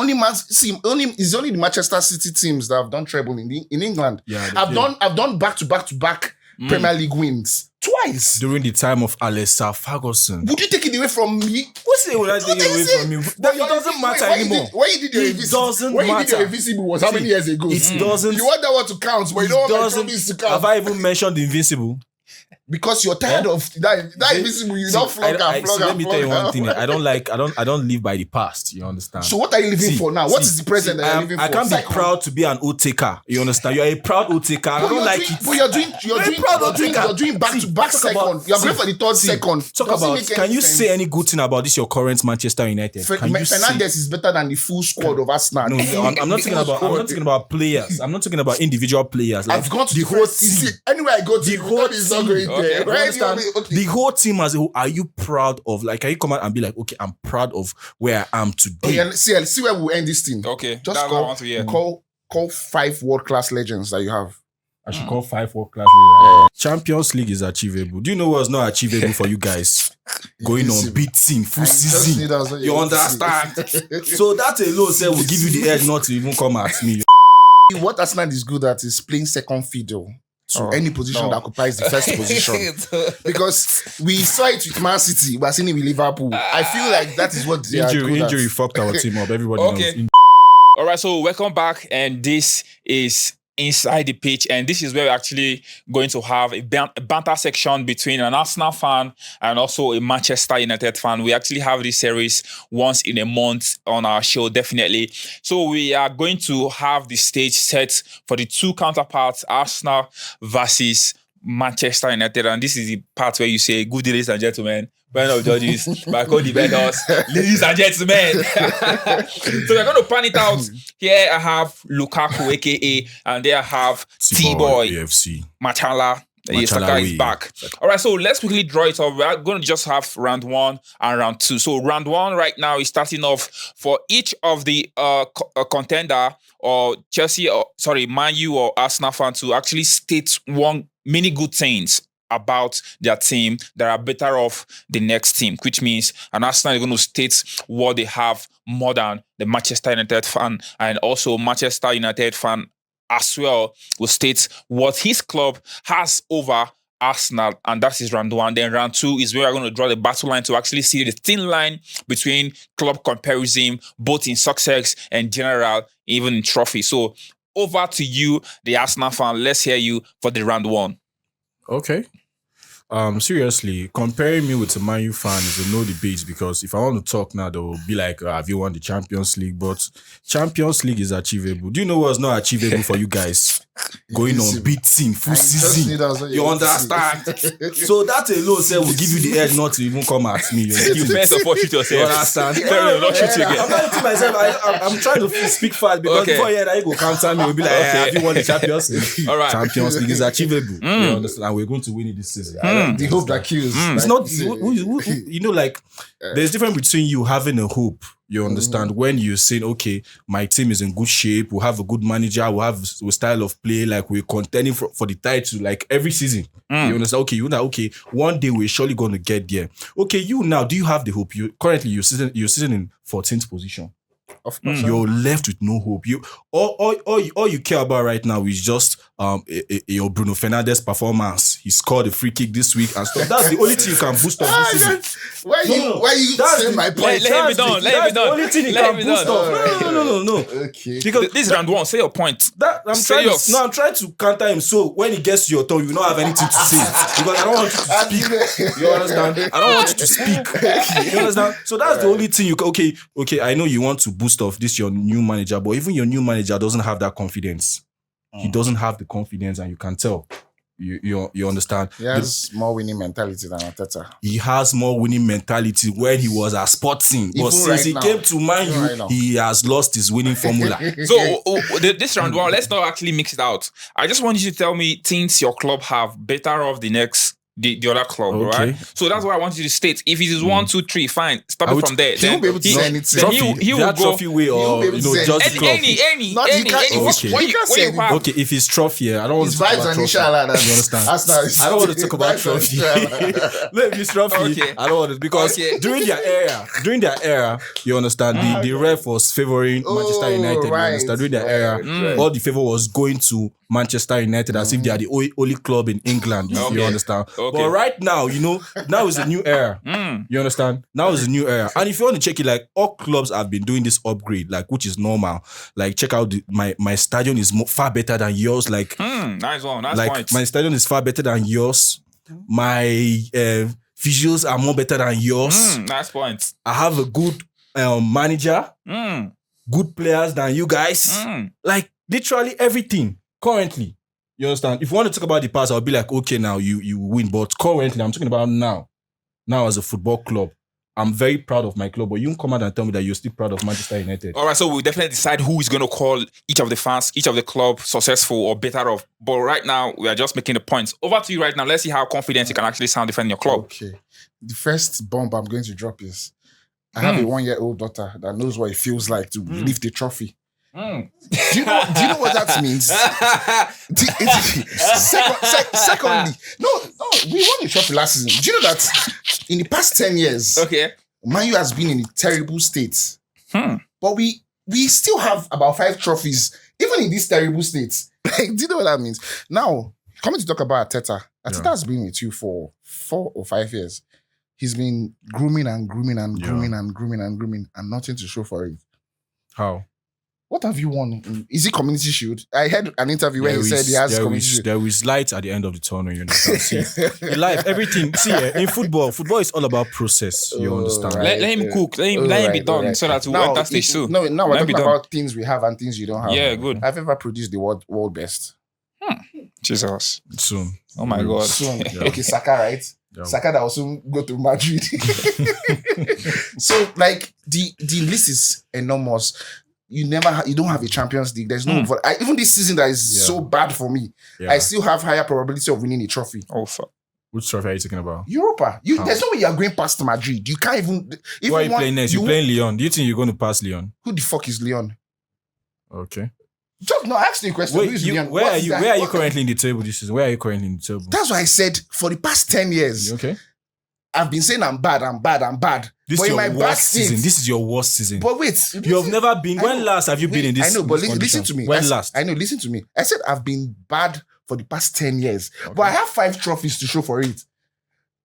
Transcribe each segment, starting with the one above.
it's only the Manchester City teams that have done treble in England. Yeah, I've done back to back Premier League wins twice during the time of Alexa Ferguson. Would you take it away from me? What's it? Would I take it away from me? It doesn't matter anymore. When you did your Invincible was how many years ago? It doesn't. You want that one to count, but you don't want my trophies to count. Have I even mentioned the Invincible? Because you're tired of that Invincible, you don't flog. Let me tell you one thing. I don't live by the past. You understand? So what are you living for now? What is the present that you're living for? I can't be proud to be an old taker. You understand? You're a proud old taker. I don't like it. But you're doing back to back second. You're going for the third second. Talk about. Can you say any good thing about this? Your current Manchester United? Fernandes is better than the full squad of Arsenal. No, I'm not talking about players. I'm not talking about individual players. I've gone to the whole team. Anywhere I go to, the whole team is not going there. Right? The whole team as a whole, are you proud of? Like, can you come out and be like, okay, I'm proud of where I am today? Okay, see where we'll end this thing. Okay, just call 5 world-class legends that you have. I should call 5 world-class legends. Champions League is achievable. Do you know what's not achievable for you guys? Going on beating full season. You understand? So that alone said will give you the edge not to even come at me. What Arsenal is good at is playing second fiddle to any position that occupies the first position. Because we saw it with Man City, we're seeing it with Liverpool. I feel like that is what they are good at. Injury fucked our team up. Everybody knows. All right, so welcome back, and this is Inside the Pitch, and this is where we're actually going to have a banter section between an Arsenal fan and also a Manchester United fan. We actually have this series once in a month on our show, definitely. So we are going to have the stage set for the two counterparts, Arsenal versus Manchester United, and this is the part where you say, "Good day, ladies and gentlemen, panel of judges, by co-defenders, ladies and gentlemen." So we're going to pan it out. Here I have Lukaku, aka, and there I have Tboy, AFC. Machala. Saka is back. All right, so let's quickly draw it up. We're going to just have round 1 and round 2. So round 1 right now is starting off for each of the contender or Man U or Arsenal fan to actually state one many good things about their team that are better off the next team, which means an Arsenal is going to state what they have more than the Manchester United fan, and also Manchester United fan as well will state what his club has over Arsenal, and that is round 1. Then round 2 is where we're going to draw the battle line to actually see the thin line between club comparison, both in success and general, even in trophy. So over to you, the Arsenal fan. Let's hear you for the round 1. Okay. Seriously, comparing me with a Man U fan is a no debate, because if I want to talk now, they will be like, have you won the Champions League? But Champions League is achievable. Do you know what's not achievable for you guys? Going on beating full season. You understand? So that alone said will give you the edge not to even come at me. You best support yourself. You understand? I'm not shooting again. I'm not shooting myself. I'm trying to speak fast, because before you go counter me, we'll be like, have you won the Champions League? All right. Champions League is achievable. You understand? And we're going to win it this season. The hope that kills. It's not, you know, like, there's difference between you having a hope, you understand, when you're saying, okay, my team is in good shape, we'll have a good manager, we'll have a style of play, like we're contending for the title, like every season. You understand? Okay, okay, one day we're surely going to get there. Okay, you now, do you have the hope? Currently you're sitting in 14th position. Of course, you're left with no hope. All you care about right now is just your Bruno Fernandes performance. He scored a free kick this week and stuff. That's the only thing you can boost up this season. Why you saying my point? Let me down. That's the only thing you can boost up. No. Okay. Because this is round 1. Say your point. I'm trying to counter him. So when he gets to your turn, you don't have anything to say, because I don't want you to speak. You understand? I don't want you to speak. You understand? So that's the only thing you can. Okay. I know you want to boost off this your new manager, but even your new manager doesn't have that confidence. He doesn't have the confidence, and you can tell. You understand? He has more winning mentality than Arteta. He has more winning mentality when he was at Sporting, but since he came to Man U, he has lost his winning formula. So this round 1, let's not actually mix it out. I just want you to tell me things your club have better off the next the other club, right? So that's why I want you to state. If it is 1, 2, 3, fine. Stop it from there. He won't be able to say anything. Trophy, he will go trophy way or just club. Any. Okay, if it's trophy, I don't want to talk about trophy. You understand? I don't want to talk about trophy. Let me trophy. I don't want to because during their era, you understand the ref was favoring Manchester United. You understand? During their era, all the favor was going to Manchester United as if they are the only club in England. You understand? But right now, now is a new era. You understand? Now is a new era. And if you want to check it, like all clubs have been doing this upgrade, like which is normal. Like check out my stadion is far better than yours. Like nice one. Nice like point. My stadion is far better than yours. My visuals are more better than yours. Nice point. I have a good manager. Good players than you guys. Like literally everything currently. You understand? If you want to talk about the past, I'll be like, okay, now you win. But currently, I'm talking about now. Now as a football club, I'm very proud of my club. But you can come out and tell me that you're still proud of Manchester United. All right, so we'll definitely decide who is going to call each of the fans, each of the club successful or better off. But right now, we are just making the points. Over to you right now. Let's see how confident you can actually sound defending your club. Okay. The first bomb I'm going to drop is I have a 1-year-old daughter that knows what it feels like to lift a trophy. Do you know what that means? Secondly, no, we won the trophy last season. Do you know that in the past 10 years, Man U has been in a terrible state. But we still have about 5 trophies, even in this terrible state. Like, do you know what that means? Now, coming to talk about Arteta has been with you for 4 or 5 years. He's been grooming and nothing to show for it. How? What have you won? Is it Community Shield? I heard an interview where he said he has Community Shield. There is light at the end of the tunnel, you understand? See, in life, everything. See, in football is all about process. You understand? Right. Let him cook. Let him be done so that we want that stage too. No, now we're talking about things we have and things you don't have. Yeah, good. I've ever produced the world best. Jesus. Soon. Oh my God. Soon. Okay, Saka, right? Yeah. Saka that will soon go to Madrid. So, like, the list is enormous. You don't have a Champions League. There's no even this season that is so bad for me. I still have higher probability of winning a trophy. Oh fuck! Which trophy are you talking about? Europa. There's no way you're going past Madrid. You can't even. Who are you playing next? You're playing Lyon. Do you think you're going to pass Lyon? Who the fuck is Lyon? Okay. Just no. Ask the question. Where are you currently in the table this season? Where are you currently in the table? That's why I said for the past 10 years. Okay. I've been saying I'm bad. This is your worst season. This is your worst season. But wait, you have never been. When last have you been in this? I know, but listen to me. When last? I know. Listen to me. I said I've been bad for the past 10 years, but I have 5 trophies to show for it.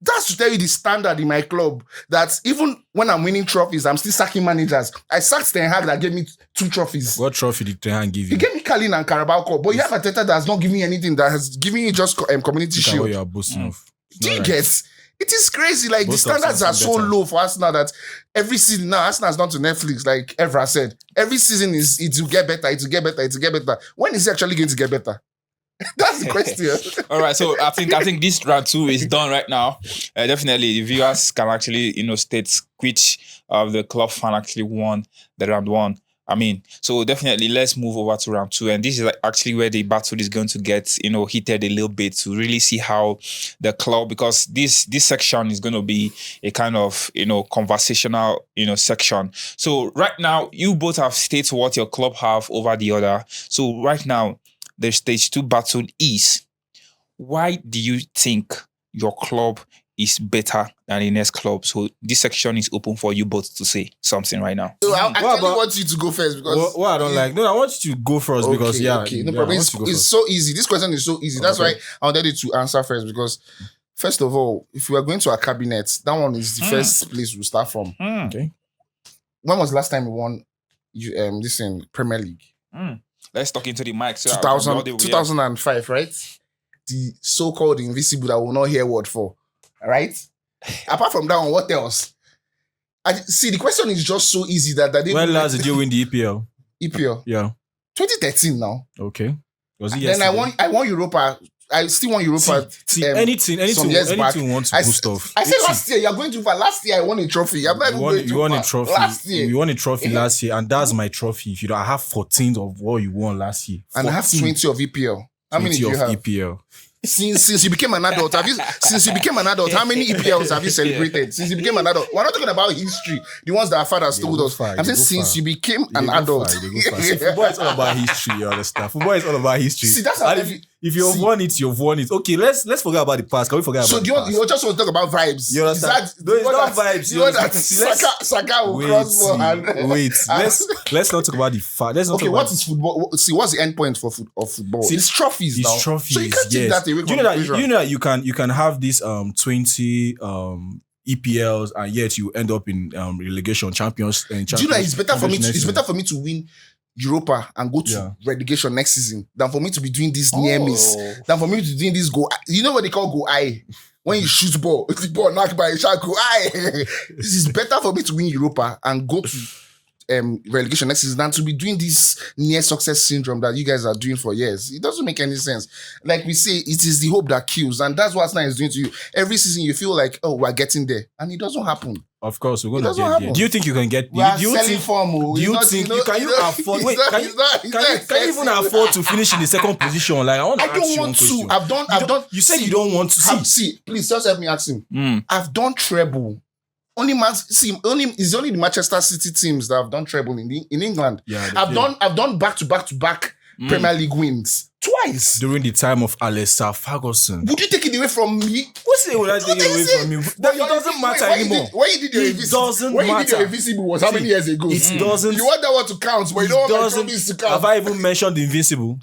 That's to tell you the standard in my club. That even when I'm winning trophies, I'm still sacking managers. I sacked Ten Hag that gave me 2 trophies. What trophy did Ten Hag give you? He gave me Carling and Carabao Cup, but you have a Arteta that has not given me anything. That has given me just Community Shield. What you are boasting of. Do you get? It is crazy. Like, the standards are so low for Arsenal that every season now, Arsenal's not to Netflix, like Evra said. Every season it will get better, it will get better. When is it actually going to get better? That's the question. All right, so I think this round 2 is done right now. Definitely, the viewers can actually, state which of the club fan actually won the round 1. I mean, so definitely let's move over to round 2. And this is actually where the battle is going to get, heated a little bit to really see how the club, because this section is going to be a kind of, conversational, section. So right now, you both have stated what your club have over the other. So right now, the stage 2 battle is, why do you think your club is better than the next club? So this section is open for you both to say something right now. So I want you to go first because I don't like. No, I want you to go first because no problem. It's so easy. This question is so easy. That's why I wanted you to answer first because first of all, if we are going to our cabinet, that one is the first place we'll start from. Okay. When was the last time we won this in Premier League? Let's talk into the mic. So 2005, right? The so-called invisible that will not hear word for. Right? Apart from that one, what else? See, the question is just so easy that they. When last did you win the EPL? EPL? Yeah. 2013 now. Okay. Was it yesterday? Then I won Europa. I still won Europa. Anything wants to boost off. I said last year, you're going too far. Last year, I won a trophy. I'm not even going too far. You won a trophy. Last year. You won a trophy last year, and that's my trophy. If you don't, I have 14 of what you won last year. 14. And I have 20 of EPL. How many do you have? EPL. Since you became an adult, how many EPLs have you celebrated? Since you became an adult, we're not talking about history. The ones that our fathers told us. I'm saying since you became an adult. Football is all about history. You understand? Football is all about history. See, that's how if you've won it, you've won it. Okay, let's forget about the past. Can we forget about the past? So you just want to talk about vibes? You understand? It's not vibes. You know that Saka will cross ball. Wait. Let's not talk about the fact. Okay, what is football? See, what's the end point of football? See, it's trophies now. It's trophies. So you can't take that away from the equation. You know that you can have this 20 EPLs and yet you end up in relegation champions. Do you know it's better for me to win Europa and go to relegation next season than for me to be doing this near miss, than for me to be doing this goal. You know what they call goal eye? When you shoot ball, the ball knocked by a shark, goal eye. This is better for me to win Europa and go to relegation next season than to be doing this near success syndrome that you guys are doing for years. It doesn't make any sense. Like we say, it is the hope that kills, and that's what Arsenal is doing to you. Every season you feel like, oh, we're getting there, and it doesn't happen. Of course, we're gonna get there. Do you think you can get? Do you think can you afford? Wait, can you even afford to finish in the second position? Like I don't want to. I've done. You said you don't want to. See, please just help me ask him. I've done treble. It's only the Manchester City teams that have done treble in England. Yeah, I've done back to back Premier League wins twice during the time of Alexa Ferguson. Would you take it away from me? What's it? Would I take it away from me? That doesn't matter anymore. When you did your Invincible was how many years ago? It doesn't. You want that one to count, but you don't want my trophies to count. Have I even mentioned the Invincible?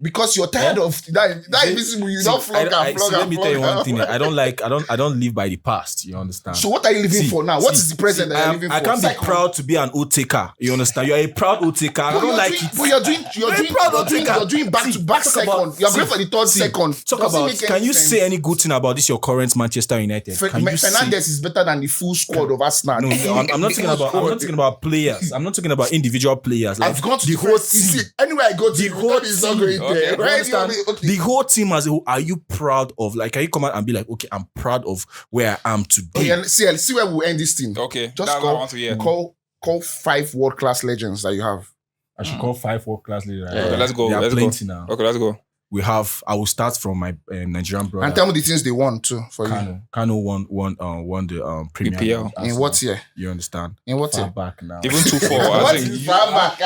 Because you're tired of that Invincible, you don't flog and flog. Let me tell you one thing. I don't live by the past. You understand? So what are you living for now? What is the present that you're living for? I can't be proud to be an oath taker. You understand? You're a proud oath taker. I don't like it. But you're doing back to back second. You're going for the third second. Talk about. Can you say any good thing about this? Your current Manchester United. Fernandes is better than the full squad of Arsenal. No, I'm not talking about players. I'm not talking about individual players. I've gone to the whole team. Anywhere I go to, the whole is not going there. The whole team as a whole, are you proud of? Like, can you come out and be like, okay, I'm proud of where I am today? Okay, see where we'll end this thing. Okay, just call 5 world-class legends that you have. I should call 5 world-class legends. Okay, let's go. Now. Okay, let's go. I will start from my Nigerian brother. And tell me the things they won too for you. Kano won the Premier EPL. In what year? You understand? In what year? Back now. Even 2-4. What is far back?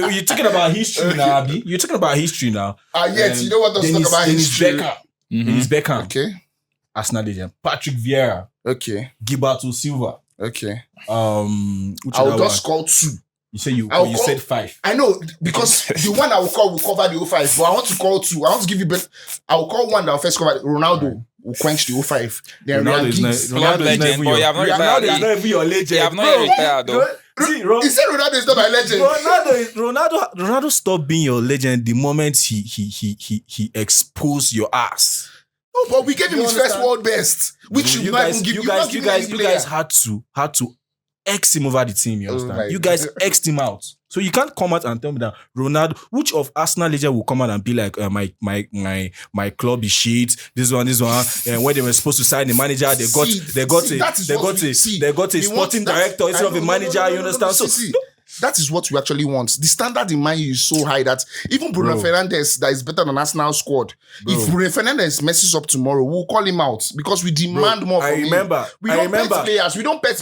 You're talking about history now, Abi. You're talking about history now. Yes, you know what I'm talking about history. Dennis Beckham. Okay. Arsenal legend. Patrick Vieira. Okay. Gilberto Silva. Okay. I'll just call 2. You say you said 5. I know, because the one I will call will cover the 05. But I want to call 2. I want to give you better. I will call one that will first cover Ronaldo. Will quench the 05. Then Ronaldo is not even your legend. You have not retired though. He said Ronaldo is not my legend. Ronaldo stopped being your legend the moment he exposed your ass. No, but we gave him his first world best, which you guys had to X him over the team, you understand? You guys X'd him out. So you can't come out and tell me that Ronaldo, which of Arsenal legend will come out and be like, my club is shit. This one, and when they were supposed to sign the manager, they got a sporting director instead of a manager. You understand? So that is what we actually want. The standard in Man U is so high that even Bruno Fernandes, that is better than Arsenal squad. If Bruno Fernandes messes up tomorrow, we'll call him out because we demand more from him. We don't pet players.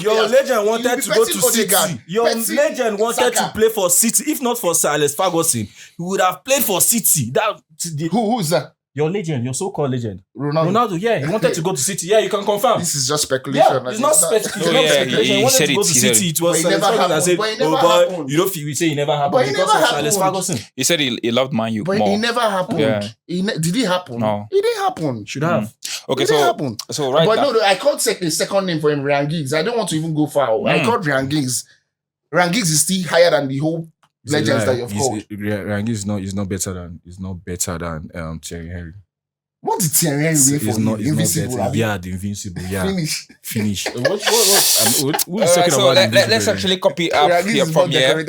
Your legend wanted to go to City. Your legend wanted to play for City. If not for Sir Alex Ferguson, he would have played for City. Who's that? Your legend, your so-called legend. Ronaldo, yeah, he wanted to go to City. Yeah, you can confirm. This is just speculation. Yeah, it's not speculation. He wanted to go to City. It was never happened. Said, boy, you don't say it never happened because of Alex Ferguson. He said he loved Man U more. But it never happened. Yeah. Did it happen? No. It didn't happen. Should have. Okay, so right. But no, I called the second name for him, Ryan Giggs. I don't want to even go far. I called Ryan Giggs. Ryan Giggs is still higher than the whole legends that you've called. Ryan Giggs is not better than Thierry Henry. What did Thierry Henry win for? Invincible. Yeah, the Invincible. Yeah. Finish. Who's talking about let's actually copy up here from here.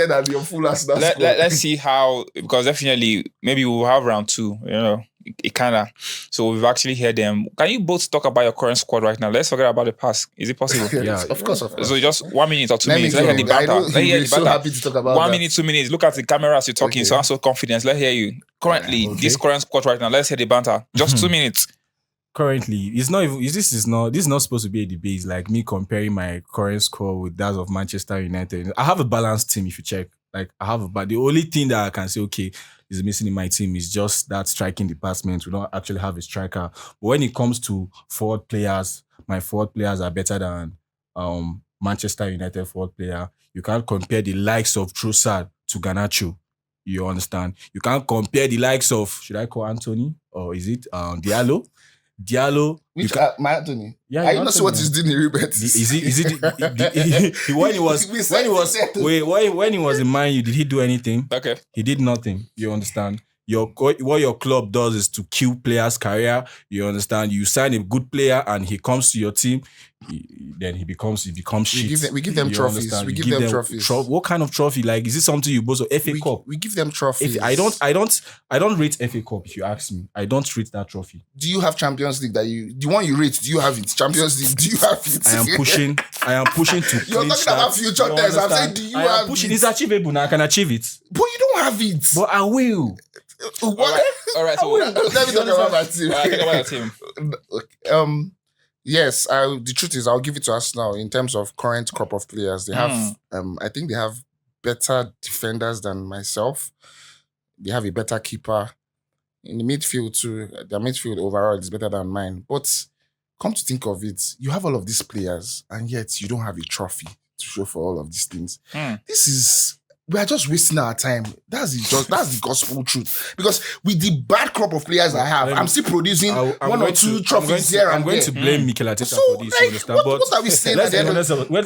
Let's see how, because definitely maybe we'll have round 2. You know, it kind of. So we've actually heard them. Can you both talk about your current squad right now? Let's forget about the past. Is it possible? Yeah, of course. So just 1 minute or 2 minutes. Let's hear the banter. Let's hear the so happy to talk about 1 minute, 2 minutes. Look at the camera as you're talking. So I'm so confident. Let's hear you. Currently, this current squad right now. Let's hear the banter. Just 2 minutes. Currently, it's not even. This is not supposed to be a debate. It's like me comparing my current score with that of Manchester United. I have a balanced team. If you check, but the only thing that I can say, okay, is missing in my team is just that striking department. We don't actually have a striker. But when it comes to forward players, my forward players are better than Manchester United forward player. You can't compare the likes of Trossard to Garnacho. You understand? You can't compare the likes of, should I call Anthony? Or is it Diallo? Which my Anthony? Yeah, I know what he's doing in Rubens. When he was in Man U, did he do anything? Okay. He did nothing. You understand? What your club does is to kill players' career. You understand? You sign a good player and he comes to your team, then he becomes shit. We give them trophies. We give them trophies. What kind of trophy? Like, is it something you both FA Cup? We give them trophies. I don't rate FA Cup. If you ask me, I don't rate that trophy. Do you have Champions League the one you rate? Do you have it? Champions League? Do you have it? I am pushing to. You're talking about future tests. I'm saying, do you have pushing? it? It's achievable now. I can achieve it. But you don't have it. But I will. What? All right. So let me talk about my team. Talk about your team. Yes. The truth is, I'll give it to Arsenal in terms of current crop of players. They have, I think they have better defenders than myself. They have a better keeper in the midfield too. Their midfield overall is better than mine. But come to think of it, you have all of these players, and yet you don't have a trophy to show for all of these things. We are just wasting our time. That's the gospel truth. Because with the bad crop of players I have, I'm still producing one or two trophies here and there. I'm going to blame Mikel Arteta for this. Like, you understand? what are we saying?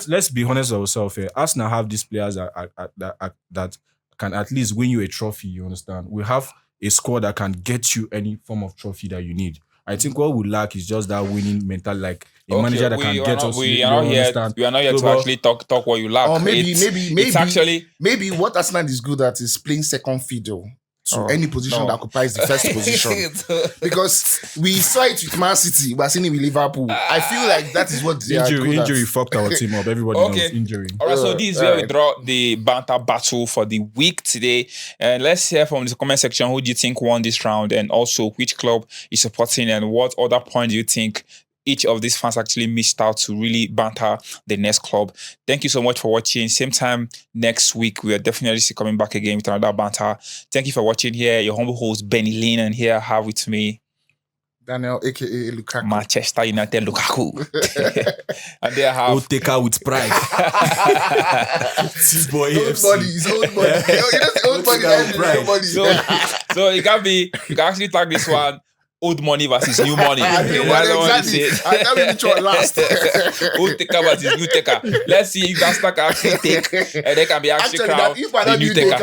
Let's be honest with ourselves here. Arsenal have these players that can at least win you a trophy. You understand? We have a squad that can get you any form of trophy that you need. I think what we lack is just that winning mental, like a manager that can get us. We are not here to actually talk what you lack. Or maybe what Arsenal is good at is playing second fiddle to any position that occupies the first position. Because we saw it with Man City, we're seeing it with Liverpool. I feel like that is what they are good at. Injury fucked our team up. Everybody knows injury. All right, so this is where we draw the banter battle for the week today. And let's hear from the comment section, who do you think won this round, and also which club is supporting, and what other point do you think each of these fans actually missed out to really banter the next club. Thank you so much for watching. Same time next week, we are definitely coming back again with another banter. Thank you for watching. Here, your humble host, Benny Lin, and here I have with me Daniel, aka Lukaku. Manchester United Lukaku. And there I have Old taker with pride. Tboy old bodies, old bodies. Old bodies. So you can actually tag this one. Old money versus new money. Exactly. I tell you which one last. Old taker versus new taker. Let's see if that stack actually take, and they can be actually crowned the new taker.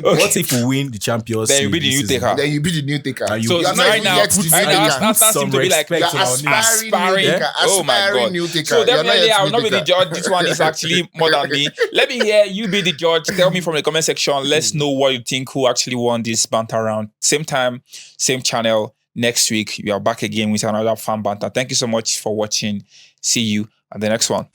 What if we win the Champions League? Then you be the new taker. Then you be the new taker. So right now, Arsenal seem to be like aspiring. Oh my God. So definitely, I will not be the judge. This one is actually more than me. Let me hear you be the judge. Tell me from the comment section. Let's know what you think. Who actually won this banter round. Same time, same channel. Next week, we are back again with another fun banter. Thank you so much for watching. See you at the next one.